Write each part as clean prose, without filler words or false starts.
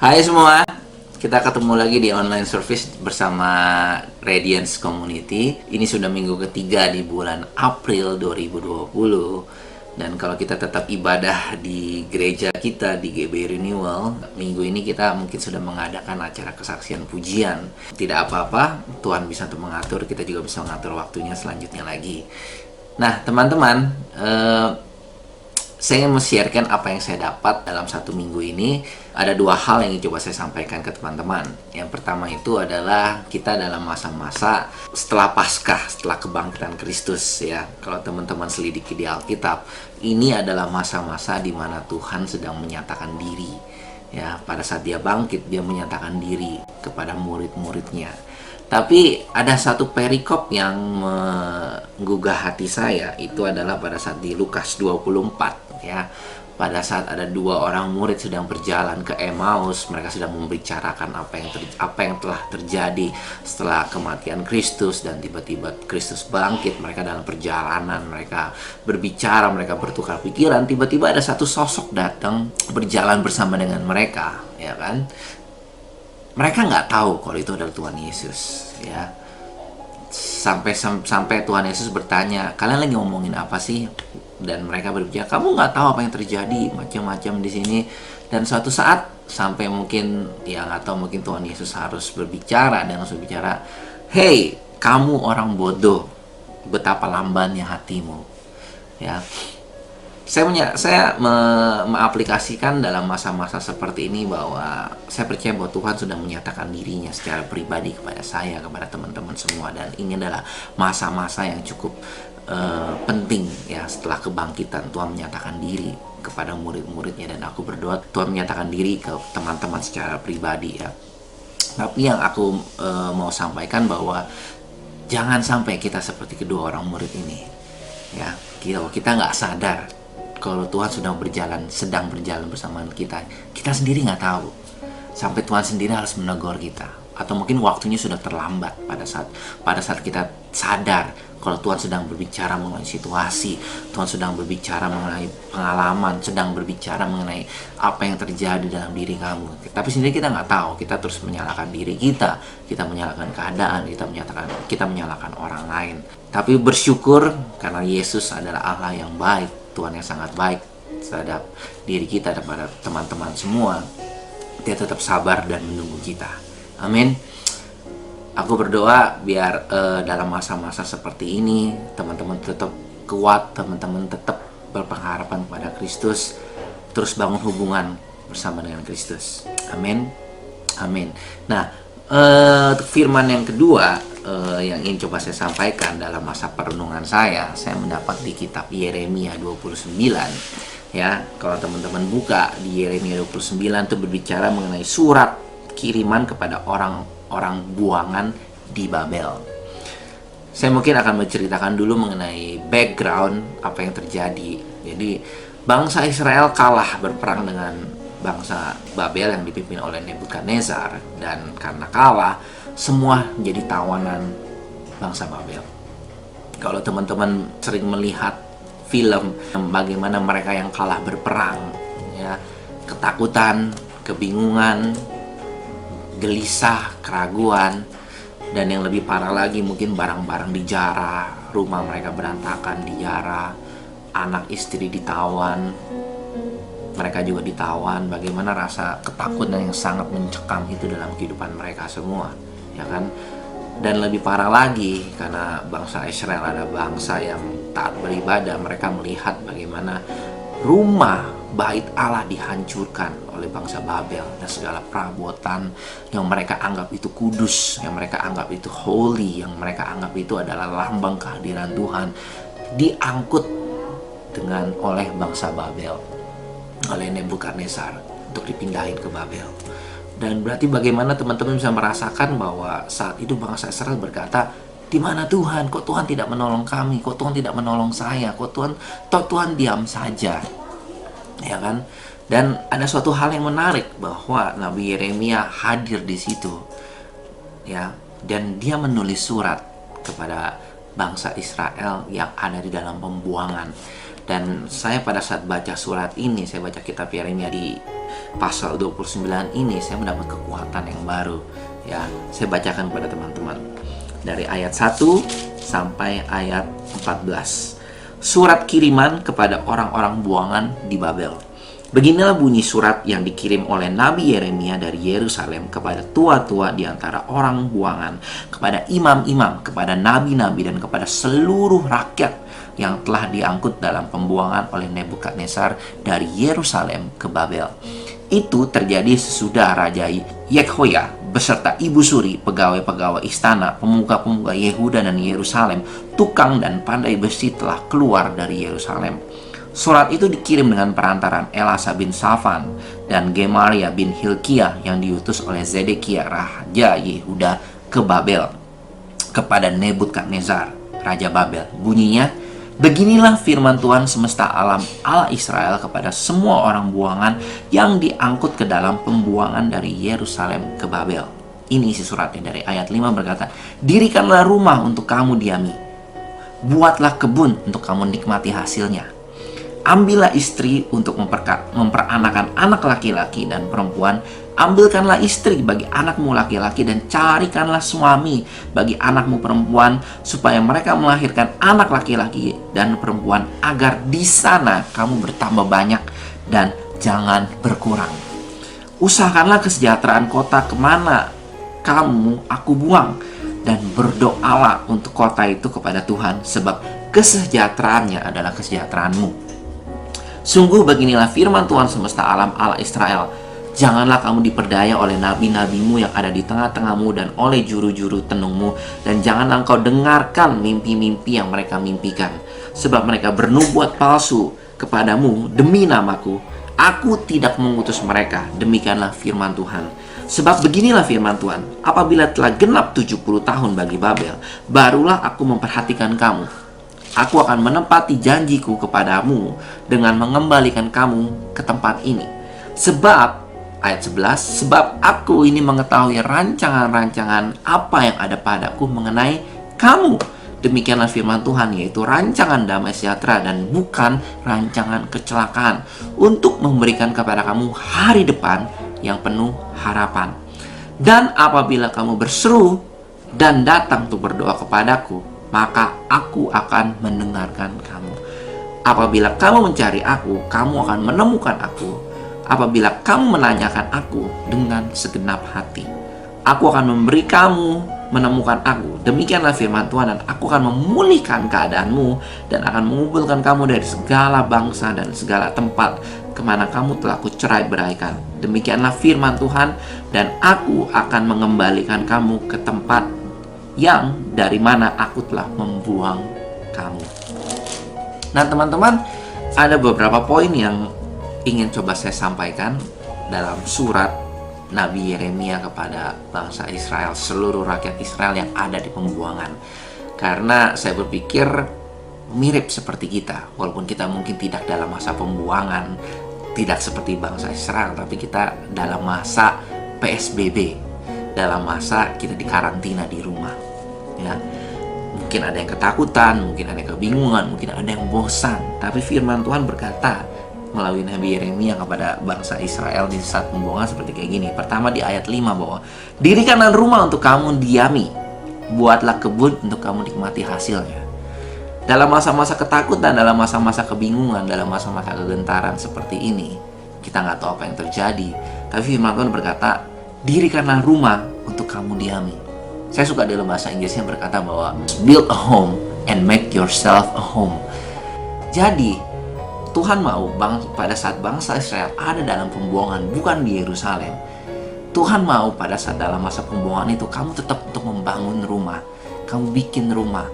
Hai semua, kita ketemu lagi di online service bersama Radiance Community. Ini sudah minggu ketiga di bulan April 2020. Dan kalau kita tetap ibadah di gereja kita di GB Renewal, minggu ini kita mungkin sudah mengadakan acara kesaksian pujian. Tidak apa-apa, Tuhan bisa untuk mengatur, kita juga bisa mengatur waktunya selanjutnya lagi. Nah teman-teman, saya ingin men-sharekan apa yang saya dapat dalam satu minggu ini. Ada dua hal yang ingin coba saya sampaikan ke teman-teman. Yang pertama itu adalah kita dalam masa-masa setelah Paskah, setelah kebangkitan Kristus ya. Kalau teman-teman selidiki di Alkitab, ini adalah masa-masa di mana Tuhan sedang menyatakan diri. Ya, pada saat dia bangkit, dia menyatakan diri kepada murid-muridnya. Tapi ada satu perikop yang menggugah hati saya, itu adalah pada saat di Lukas 24 ya. Pada saat ada dua orang murid sedang berjalan ke Emmaus, mereka sedang membicarakan apa yang telah terjadi setelah kematian Kristus, dan tiba-tiba Kristus bangkit. Mereka dalam perjalanan, mereka berbicara, mereka bertukar pikiran, tiba-tiba ada satu sosok datang berjalan bersama dengan mereka, ya kan? Mereka nggak tahu kalau itu adalah Tuhan Yesus, ya. Sampai Tuhan Yesus bertanya, kalian lagi ngomongin apa sih? Dan mereka berbicara, kamu nggak tahu apa yang terjadi, macam-macam di sini. Dan suatu saat sampai mungkin ya nggak tahu, mungkin Tuhan Yesus harus berbicara dan harus berbicara, hey kamu orang bodoh, betapa lambannya hatimu, ya. Saya mengaplikasikan dalam masa-masa seperti ini bahwa saya percaya bahwa Tuhan sudah menyatakan dirinya secara pribadi kepada saya, kepada teman-teman semua, dan ini adalah masa-masa yang cukup penting ya. Setelah kebangkitan, Tuhan menyatakan diri kepada murid-muridnya, dan aku berdoa Tuhan menyatakan diri ke teman-teman secara pribadi ya. Tapi yang aku mau sampaikan bahwa jangan sampai kita seperti kedua orang murid ini ya. Kita nggak sadar kalau Tuhan sedang berjalan bersama kita sendiri nggak tahu, sampai Tuhan sendiri harus menegur kita, atau mungkin waktunya sudah terlambat pada saat kita sadar kalau Tuhan sedang berbicara mengenai situasi, Tuhan sedang berbicara mengenai pengalaman, sedang berbicara mengenai apa yang terjadi dalam diri kamu. Tapi sendiri kita nggak tahu, kita terus menyalahkan diri kita menyalahkan keadaan, kita menyalahkan orang lain. Tapi bersyukur karena Yesus adalah Allah yang baik, Tuhan yang sangat baik terhadap diri kita dan pada teman-teman semua. Dia tetap sabar dan menunggu kita. Amin. Aku berdoa biar dalam masa-masa seperti ini teman-teman tetap kuat, teman-teman tetap berpengharapan kepada Kristus, terus bangun hubungan bersama dengan Kristus. Amin. Amin. Nah, firman yang kedua yang ingin coba saya sampaikan dalam masa perenungan saya mendapat di kitab Yeremia 29 ya. Kalau teman-teman buka di Yeremia 29 itu berbicara mengenai surat kiriman kepada orang buangan di Babel. Saya mungkin akan menceritakan dulu mengenai background apa yang terjadi. Jadi bangsa Israel kalah berperang dengan bangsa Babel yang dipimpin oleh Nebukadnezar, dan karena kalah semua menjadi tawanan bangsa Babel. Kalau teman-teman sering melihat film bagaimana mereka yang kalah berperang ya, ketakutan, kebingungan, gelisah, keraguan, dan yang lebih parah lagi mungkin barang-barang dijarah, rumah mereka berantakan, dijarah, anak istri ditawan, mereka juga ditawan. Bagaimana rasa ketakutan yang sangat mencekam itu dalam kehidupan mereka semua, ya kan? Dan lebih parah lagi karena bangsa Israel ada bangsa yang taat beribadah, mereka melihat bagaimana rumah bait Allah dihancurkan oleh bangsa Babel, dan segala perabotan yang mereka anggap itu kudus, yang mereka anggap itu holy, yang mereka anggap itu adalah lambang kehadiran Tuhan, diangkut oleh bangsa Babel, oleh Nebukadnezar, untuk dipindahin ke Babel. Dan berarti bagaimana teman-teman bisa merasakan bahwa saat itu bangsa Israel berkata, di mana Tuhan? Kok Tuhan tidak menolong kami? Kok Tuhan tidak menolong saya? Kok Tuhan diam saja? Ya kan? Dan ada suatu hal yang menarik bahwa Nabi Yeremia hadir di situ. Ya, dan dia menulis surat kepada bangsa Israel yang ada di dalam pembuangan. Dan saya pada saat baca surat ini, saya baca kitab Yeremia di pasal 29 ini, saya mendapat kekuatan yang baru. Ya, saya bacakan kepada teman-teman dari ayat 1 sampai ayat 14. Surat kiriman kepada orang-orang buangan di Babel. Beginilah bunyi surat yang dikirim oleh Nabi Yeremia dari Yerusalem kepada tua-tua di antara orang buangan, kepada imam-imam, kepada nabi-nabi, dan kepada seluruh rakyat yang telah diangkut dalam pembuangan oleh Nebukadnezar dari Yerusalem ke Babel. Itu terjadi sesudah Raja Yekhoya beserta ibu suri, pegawai-pegawai istana, pemuka-pemuka Yehuda dan Yerusalem, tukang dan pandai besi telah keluar dari Yerusalem. Surat itu dikirim dengan perantaran Elasa bin Safan dan Gemaria bin Hilkiah yang diutus oleh Zedekia Raja Yehuda ke Babel kepada Nebukadnezar Raja Babel. Bunyinya, beginilah firman Tuhan semesta alam Allah Israel kepada semua orang buangan yang diangkut ke dalam pembuangan dari Yerusalem ke Babel. Ini isi suratnya dari ayat 5 berkata, dirikanlah rumah untuk kamu diami, buatlah kebun untuk kamu nikmati hasilnya. Ambillah istri untuk memperanakan anak laki-laki dan perempuan. Ambilkanlah istri bagi anakmu laki-laki dan carikanlah suami bagi anakmu perempuan, supaya mereka melahirkan anak laki-laki dan perempuan, agar di sana kamu bertambah banyak dan jangan berkurang. Usahakanlah kesejahteraan kota kemana aku buang, dan berdoalah untuk kota itu kepada Tuhan, sebab kesejahteraannya adalah kesejahteraanmu. Sungguh beginilah firman Tuhan semesta alam Allah Israel, janganlah kamu diperdaya oleh nabi-nabimu yang ada di tengah-tengahmu dan oleh juru-juru tenungmu, dan janganlah engkau dengarkan mimpi-mimpi yang mereka mimpikan, sebab mereka bernubuat palsu kepadamu demi namaku. Aku tidak mengutus mereka, demikianlah firman Tuhan. Sebab beginilah firman Tuhan, apabila telah genap 70 tahun bagi Babel, barulah aku memperhatikan kamu. Aku akan menepati janjiku kepadamu dengan mengembalikan kamu ke tempat ini. Sebab, ayat 11, sebab aku ini mengetahui rancangan-rancangan apa yang ada padaku mengenai kamu. Demikianlah firman Tuhan, yaitu rancangan damai sejahtera dan bukan rancangan kecelakaan, untuk memberikan kepada kamu hari depan yang penuh harapan. Dan apabila kamu berseru dan datang untuk berdoa kepadaku, maka aku akan mendengarkan kamu. Apabila kamu mencari aku, kamu akan menemukan aku. Apabila kamu menanyakan aku dengan segenap hati, aku akan memberi kamu menemukan aku. Demikianlah firman Tuhan, dan aku akan memulihkan keadaanmu dan akan mengumpulkan kamu dari segala bangsa dan segala tempat kemana kamu telah kucerai beraikan. Demikianlah firman Tuhan, dan aku akan mengembalikan kamu ke tempat yang dari mana aku telah membuang kamu. Nah teman-teman, ada beberapa poin yang ingin coba saya sampaikan dalam surat Nabi Yeremia kepada bangsa Israel, seluruh rakyat Israel yang ada di pembuangan. Karena saya berpikir mirip seperti kita, walaupun kita mungkin tidak dalam masa pembuangan, tidak seperti bangsa Israel, tapi kita dalam masa PSBB, dalam masa kita dikarantina di rumah. Ya, mungkin ada yang ketakutan, mungkin ada yang kebingungan, mungkin ada yang bosan. Tapi firman Tuhan berkata melalui Nabi Yeremia kepada bangsa Israel di saat pembuangan seperti kayak gini. Pertama di ayat 5 bahwa dirikanlah rumah untuk kamu diami, buatlah kebun untuk kamu nikmati hasilnya. Dalam masa-masa ketakutan, dalam masa-masa kebingungan, dalam masa-masa kegentaran seperti ini, kita nggak tahu apa yang terjadi. Tapi firman Tuhan berkata, dirikanlah rumah untuk kamu diami. Saya suka dalam bahasa Inggrisnya berkata bahwa build a home and make yourself a home. Jadi Tuhan mau pada saat bangsa Israel ada dalam pembuangan, bukan di Yerusalem, Tuhan mau pada saat dalam masa pembuangan itu kamu tetap untuk membangun rumah, kamu bikin rumah.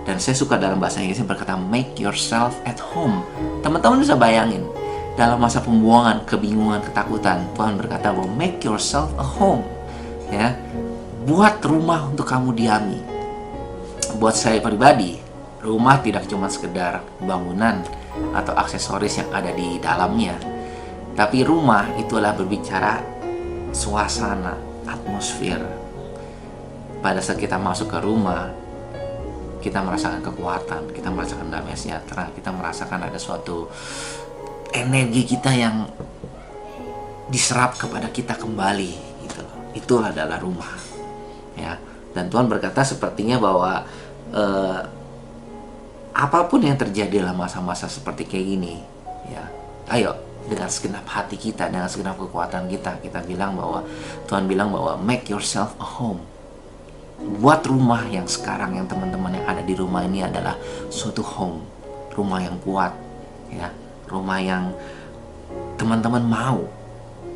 Dan saya suka dalam bahasa Inggrisnya berkata make yourself at home. Teman-teman bisa bayangin, dalam masa pembuangan, kebingungan, ketakutan, Tuhan berkata bahwa make yourself a home. Ya, buat rumah untuk kamu diami. Buat saya pribadi, rumah tidak cuma sekedar bangunan atau aksesoris yang ada di dalamnya, tapi rumah itulah berbicara suasana, atmosfer. Pada saat kita masuk ke rumah, kita merasakan kekuatan, kita merasakan damai sejahtera, kita merasakan ada suatu energi kita yang diserap kepada kita kembali gitu loh. Itu adalah rumah, ya. Dan Tuhan berkata sepertinya bahwa apapun yang terjadi dalam masa-masa seperti kayak gini, ya, ayo dengan segenap hati kita, dengan segenap kekuatan kita, kita bilang bahwa Tuhan bilang bahwa make yourself a home. Buat rumah yang sekarang, yang teman-teman yang ada di rumah ini adalah suatu home, rumah yang kuat, ya, rumah yang teman-teman mau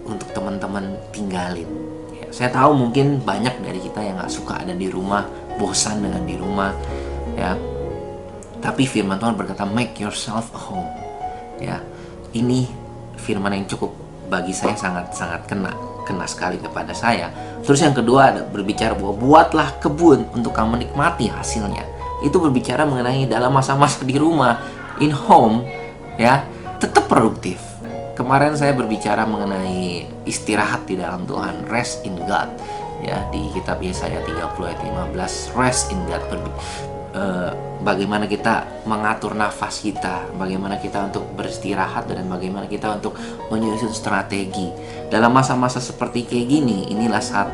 untuk teman-teman tinggalin. Ya, saya tahu mungkin banyak dari kita yang nggak suka ada di rumah, bosan dengan di rumah, ya. Tapi firman Tuhan berkata make yourself a home, ya. Ini firman yang cukup bagi saya sangat kena sekali kepada saya. Terus yang kedua ada berbicara bahwa buatlah kebun untuk kamu menikmati hasilnya. Itu berbicara mengenai dalam masa-masa di rumah, in home, ya, tetap produktif. Kemarin saya berbicara mengenai istirahat di dalam Tuhan, rest in God, ya, di kitab Yesaya 30 ayat 15, rest in God. Bagaimana kita mengatur nafas kita, bagaimana kita untuk beristirahat, dan bagaimana kita untuk menyusun strategi dalam masa-masa seperti kayak gini. Inilah saat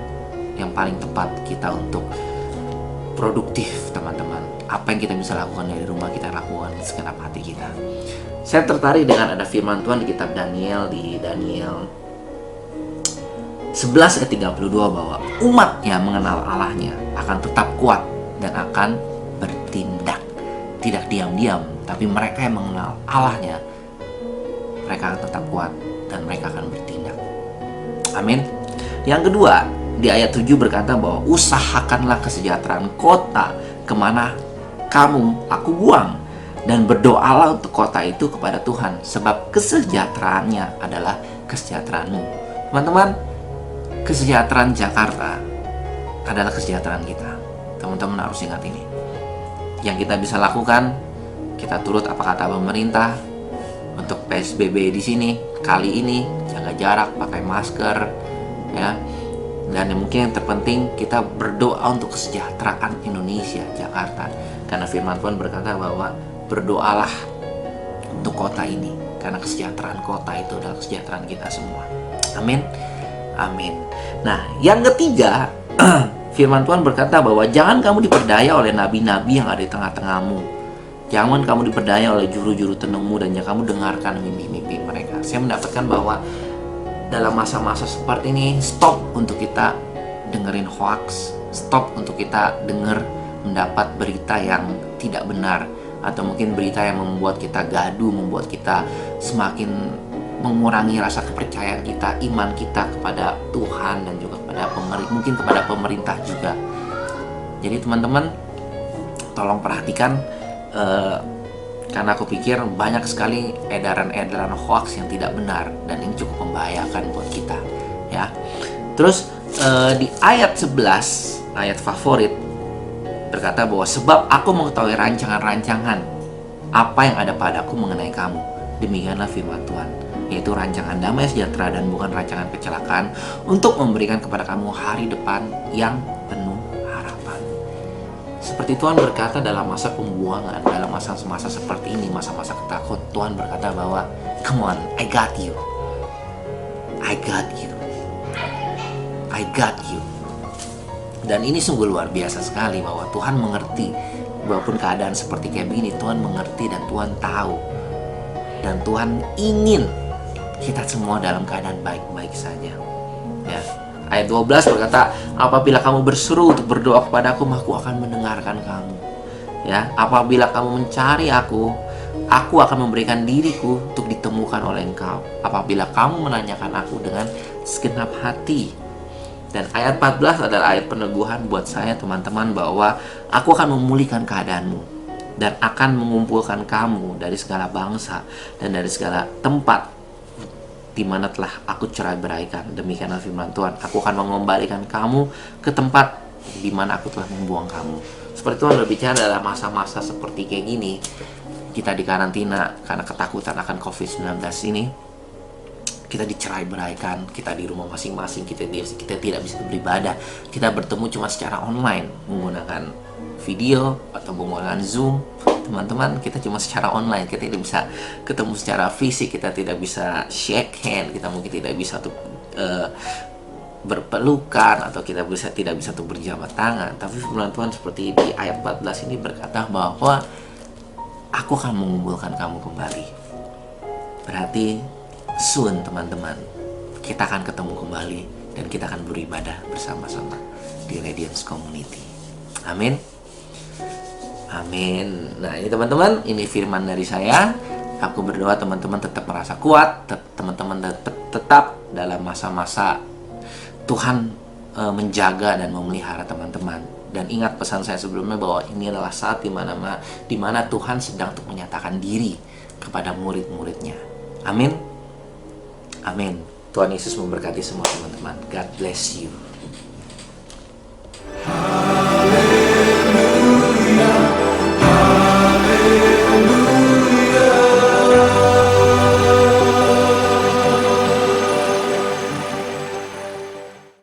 yang paling tepat kita untuk produktif, teman-teman. Apa yang kita bisa lakukan dari rumah, kita lakukan segenap hati kita. Saya tertarik dengan ada firman Tuhan di kitab Daniel, di Daniel 11 ayat 32, bahwa umat yang mengenal Allahnya akan tetap kuat dan akan bertindak, tidak diam-diam, tapi mereka yang mengenal Allahnya, mereka akan tetap kuat dan mereka akan bertindak. Amin. Yang kedua, di ayat 7 berkata bahwa usahakanlah kesejahteraan kota kemana aku buang, dan berdoalah untuk kota itu kepada Tuhan, sebab kesejahteraannya adalah kesejahteraanmu. Teman-teman, kesejahteraan Jakarta adalah kesejahteraan kita. Teman-teman harus ingat ini. Yang kita bisa lakukan, kita turut apa kata pemerintah untuk PSBB di sini kali ini, jaga jarak, pakai masker, ya. Dan yang mungkin yang terpenting, kita berdoa untuk kesejahteraan Indonesia, Jakarta. Karena firman Tuhan berkata bahwa berdoalah untuk kota ini, karena kesejahteraan kota itu adalah kesejahteraan kita semua. Amin. Amin. Nah, yang ketiga, firman Tuhan berkata bahwa jangan kamu diperdaya oleh nabi-nabi yang ada di tengah-tengahmu. Jangan kamu diperdaya oleh juru-juru tenungmu, dan jangan kamu dengarkan mimpi-mimpi mereka. Saya mendapatkan bahwa dalam masa-masa seperti ini, stop untuk kita dengerin hoax, stop untuk kita mendapat berita yang tidak benar, atau mungkin berita yang membuat kita gaduh, membuat kita semakin mengurangi rasa kepercayaan kita, iman kita kepada Tuhan, dan juga kepada mungkin kepada pemerintah juga. Jadi teman-teman, tolong perhatikan, karena aku pikir banyak sekali edaran-edaran hoax yang tidak benar, dan ini cukup membahayakan buat kita, ya. Terus di ayat 11, ayat favorit, berkata bahwa sebab aku mengetahui rancangan-rancangan apa yang ada padaku mengenai kamu, demikianlah firman Tuhan, yaitu rancangan damai sejahtera dan bukan rancangan kecelakaan, untuk memberikan kepada kamu hari depan yang penuh harapan. Seperti Tuhan berkata dalam masa pembuangan, dalam masa-masa seperti ini, masa-masa ketakut, Tuhan berkata bahwa come on, I got you, I got you, I got you. Dan ini sungguh luar biasa sekali bahwa Tuhan mengerti, walaupun keadaan seperti kayak begini, Tuhan mengerti dan Tuhan tahu, dan Tuhan ingin kita semua dalam keadaan baik-baik saja, ya. Ayat 12 berkata, apabila kamu berseru untuk berdoa kepadaku, aku akan mendengarkan kamu, ya. Apabila kamu mencari aku akan memberikan diriku untuk ditemukan oleh engkau, apabila kamu menanyakan aku dengan segenap hati. Dan ayat 14 adalah ayat peneguhan buat saya, teman-teman, bahwa aku akan memulihkan keadaanmu dan akan mengumpulkan kamu dari segala bangsa dan dari segala tempat di mana telah aku cerai-beraikan. Demikianlah firman Tuhan, aku akan mengembalikan kamu ke tempat di mana aku telah membuang kamu. Seperti Tuhan berbicara dalam masa-masa seperti kayak gini, kita di karantina karena ketakutan akan COVID-19 ini, kita dicerai-beraikan, kita di rumah masing-masing, kita tidak bisa beribadah, kita bertemu cuma secara online menggunakan video atau menggunakan Zoom, teman-teman, kita cuma secara online, kita tidak bisa ketemu secara fisik, kita tidak bisa shake hand, kita mungkin tidak bisa untuk berpelukan, atau kita tidak bisa untuk berjabat tangan. Tapi firman Tuhan seperti di ayat 14 ini berkata bahwa aku akan mengumpulkan kamu kembali. Berarti soon, teman-teman, kita akan ketemu kembali dan kita akan beribadah bersama-sama di Radiance Community. Amin. Amin. Nah, ini teman-teman, ini firman dari saya. Aku berdoa teman-teman tetap merasa kuat, teman-teman tetap dalam masa-masa Tuhan menjaga dan memelihara teman-teman. Dan ingat pesan saya sebelumnya bahwa ini adalah saat di mana Tuhan sedang untuk menyatakan diri kepada murid-muridnya. Amin. Amin. Tuhan Yesus memberkati semua teman-teman. God bless you.